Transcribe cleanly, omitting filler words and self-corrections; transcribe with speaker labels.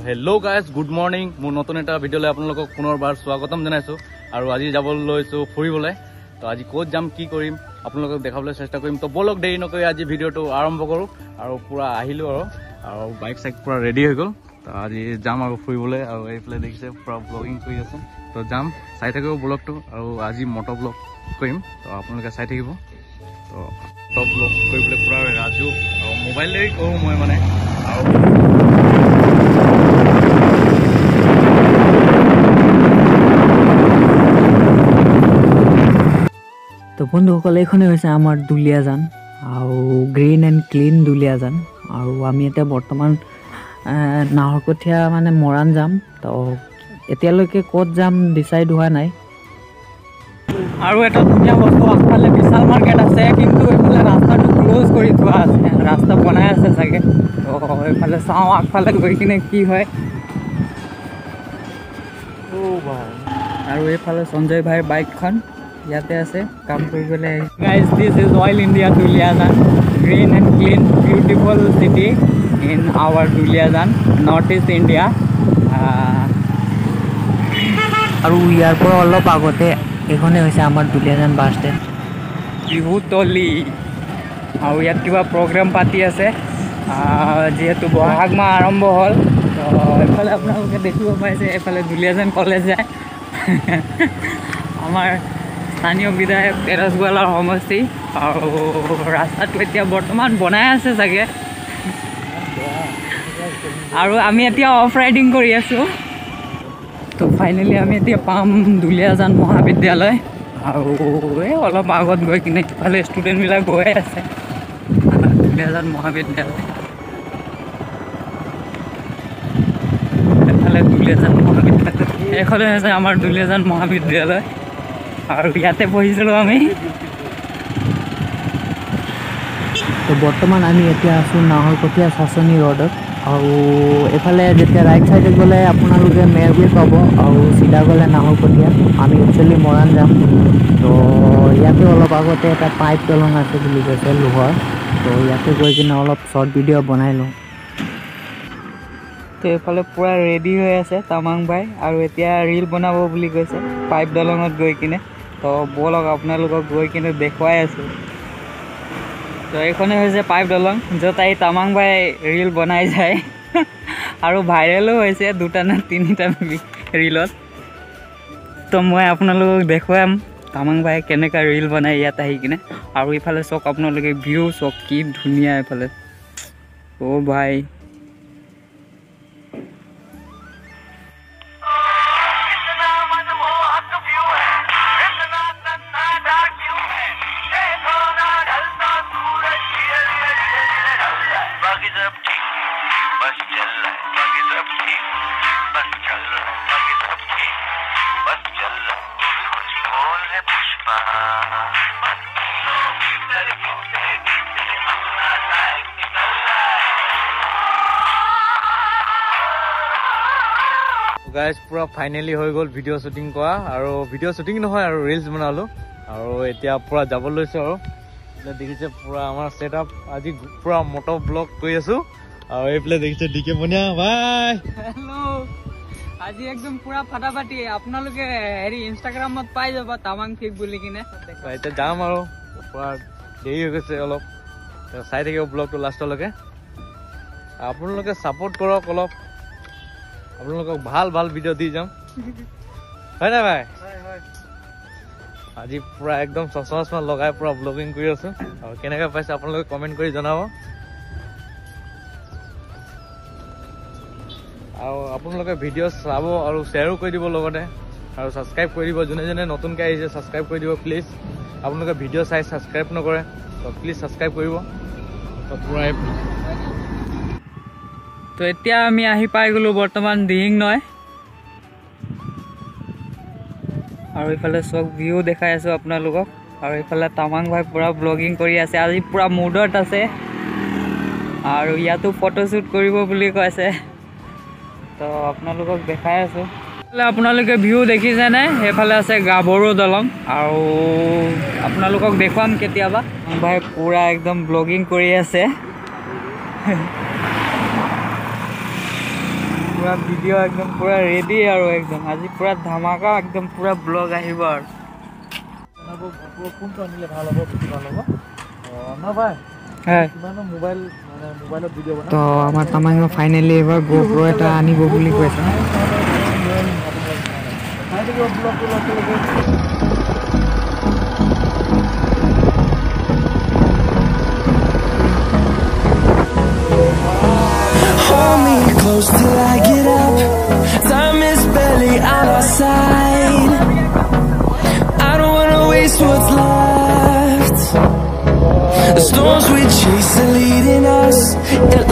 Speaker 1: Hello guys good morning मोर नतुन एटा भिडिओले आपनलोকক पुनरबार स्वागतम जनाइছো আৰু আজি যাব লৈছো ফুৰিবলৈ তো আজি কোত যাম কি কৰিম आपनलोকক দেখাবলৈ চেষ্টা কৰিম তো বলক দেৰি নকৰি আজি ভিডিওটো আৰম্ভ কৰো আৰু পুৰা আহিলো আৰু বাইক সাইক পুৰা ৰেডি হৈ গল তো আজি যাম আৰু ফুৰিবলৈ আৰু এইফালে দেখিছে পুৰা ব্লগিং কৰি আছে তো যাম চাই থাকিব ব্লগটো আৰু আজি মটো ব্লগ কৰিম তো আপোনালোকে চাই থাকিব তো টপ ব্লগ কৰিবলৈ পুৰা ৰাজু আৰু মোবাইল লৈ কৰো মই মানে আৰু
Speaker 2: तो बंधुসকল এইখনে হৈছে আমাৰ দুলিয়াজান আৰু গ্ৰীন এণ্ড ক্লিন দুলিয়াজান আৰু আমি এতিয়া বৰ্তমান নাহৰকঠীয়া মানে মৰাণ যাম তো এতিয়ালৈকে ক'ত যাম ডিসাইড হোৱা নাই আৰু এটা ধুনীয়া বস্তু আগফালে বিশাল মাৰ্কেট আছে কিন্তু এইফালে ৰাস্তাটো ক্লোজ কৰি থোৱা আছে ৰাস্তা বনাই আছে চাগে তো এইফালে চাওঁ আগফালে গৈ কিনে কি হয় ও ভাই আৰু এইফালে সঞ্জয় ভাইৰ বাইকখন याते আছে কাম কৰিবলৈ guys this is Oil India Duliajan green and clean beautiful city in our Duliajan north east India আৰু ইয়াৰ পৰা অলপ আগতে এখনে হৈছে আমাৰ দুলিয়াজান বাছ ষ্টেণ্ড বিহুতলি আৰু ইয়াত কিবা প্ৰগ্ৰাম পাতি আছে যেহেতু বহাগ মাহ আৰম্ভ হ'ল তো এফালে আপোনালোকে দেখিব পাইছে এফালে দুলিয়াজান কলেজ যায় আমাৰ স্থানীয় বিধায়ক তেৰছগোৱালাৰ সমষ্টি আৰু ৰাস্তাটো এতিয়া বৰ্তমান বনাই আছে চাগে আৰু আমি এতিয়া অফ ৰাইডিং কৰি আছোঁ তো ফাইনেলি আমি এতিয়া পাম দুলিয়াজান মহাবিদ্যালয় আৰু এই অলপ আগত গৈ কিনে ইফালে ষ্টুডেণ্টবিলাক গৈ আছে দুলিয়াজান মহাবিদ্যালয় এফালে দুলিয়াজান মহাবিদ্যালয় এইফালে আছে আমাৰ দুলিয়াজান মহাবিদ্যালয় আৰু ইয়াতে পঢ়িছিলোঁ আমি তো বৰ্তমান আমি এতিয়া আছোঁ নাহৰকঠীয়া সাসনি ৰোডত আৰু এফালে যেতিয়া ৰাইট সাইডে গ'লে আপোনালোকে মেৰগুৰি পাব আৰু চিধা গ'লে নাহৰকঠীয়া আমি একচুৱেলি মৰাণ যাম তো ইয়াতে অলপ আগতে এটা পাইপ দলং আছে বুলি কৈছে লোহাৰ তো ইয়াতে গৈ কিনে অলপ শ্বৰ্ট ভিডিঅ' বনাই লওঁ তো এইফালে পুৰা ৰেডি হৈ আছে তামাং ভাই আৰু এতিয়া ৰীল বনাব বুলি কৈছে পাইপ দলঙত গৈ কিনে তো বলক আপোনালোকক গৈ কিনে দেখুৱাই আছোঁ তো এইখনে হৈছে পাইপ দলং য'ত এই তামাং ভাই ৰীল বনাই যায় আৰু ভাইৰেলো হৈছে দুটা না তিনিটা ৰীলত তো মই আপোনালোকক দেখুৱাম তামাং ভাই কেনেকৈ ৰীল বনাই ইয়াত আহি কিনে আৰু ইফালে চাওক আপোনালোকে ভিউ চাওক কি ধুনীয়া এইফালে অ' ভাই
Speaker 1: गाइस पूरा फाइनली हो गल भिडिओ शूटिंग करा और भिडिओ शूटिंग নহয় और रील्स बनालो और এতিয়া पूरा যাব লৈছো আৰু দেখিছে पूरा আমাৰ সেটআপ আজি पूरा মোটো ব্লগ কৰি আছো আৰু এইফালে দেখিছে ডিকে বনিয়া ভাই হেল্ল আজি একদম पूरा ফাটাফাটি আপোনালোকে হেৰি ইনষ্টাগ্ৰামত পাই যাবা তামাং ফিক বুলি কিনে এতিয়া যাম আৰু पूरा দেৰি হৈ গৈছে অলপ চাই থাকিব ব্লগটো লাষ্টলৈকে আপোনালোকে সাপোৰ্ট কৰক অলপ আপোনালোকক ভাল ভাল ভিডিও দি যাম হয় না ভাই আজি পুৰা একদম চশমা লগাই পুৰা ব্লগিং কৰি আছো আৰু কেনেকৈ পাইছে আপোনালোকে কমেন্ট কৰি জনাব আৰু আপোনালোকে ভিডিও চাব আৰু শ্বেয়াৰো কৰি দিব লগতে আৰু সাবস্ক্ৰাইব কৰি দিব যোনে যোনে নতুনকৈ আহিছে সাবস্ক্ৰাইব কৰি দিব প্লিজ আপোনালোকে ভিডিও চাই সাবস্ক্ৰাইব নকৰে তো প্লিজ সাবস্ক্ৰাইব কৰিব তো পুৰা তো এতিয়া আমি আহি পাই গলো বৰ্তমান দিহিং নয় আৰু ইফালে সব ভিউ দেখাই আছো আপোনালোকক আৰু ইফালে তামাং ভাই পুৰা ব্লগিং কৰি আছে আজি পুৰা মুডত আছে আৰু ইয়াতো ফটো শ্বুট কৰিব বুলি কৈছে তো আপোনালোকক দেখাই আছো আপোনালোকে ভিউ দেখিছে নে এফালে আছে গাবৰো দলং আৰু আপোনালোকক দেখুৱাম কেতিয়াবা ভাই পুৰা একদম ব্লগিং কৰি আছে
Speaker 2: পুৰা ভিডিঅ' একদম পুৰা ৰেডি আৰু একদম আজি পুৰা ধামাকা একদম পুৰা ব্লগ আহিব আৰু
Speaker 1: কোনটো আনিলে ভাল হ'ব বেছি ভাল হ'ব না ভাই কিমানো মোবাইল মানে মোবাইলত ভিডিঅ' বনাই
Speaker 2: তো আমাৰ তামাং ফাইনেলি এবাৰ GoPro এটা আনিব বুলি কৈছে
Speaker 3: Hold me close till I get up. Time is barely on our side. I don't wanna waste what's left. The storms we chase are leading us, and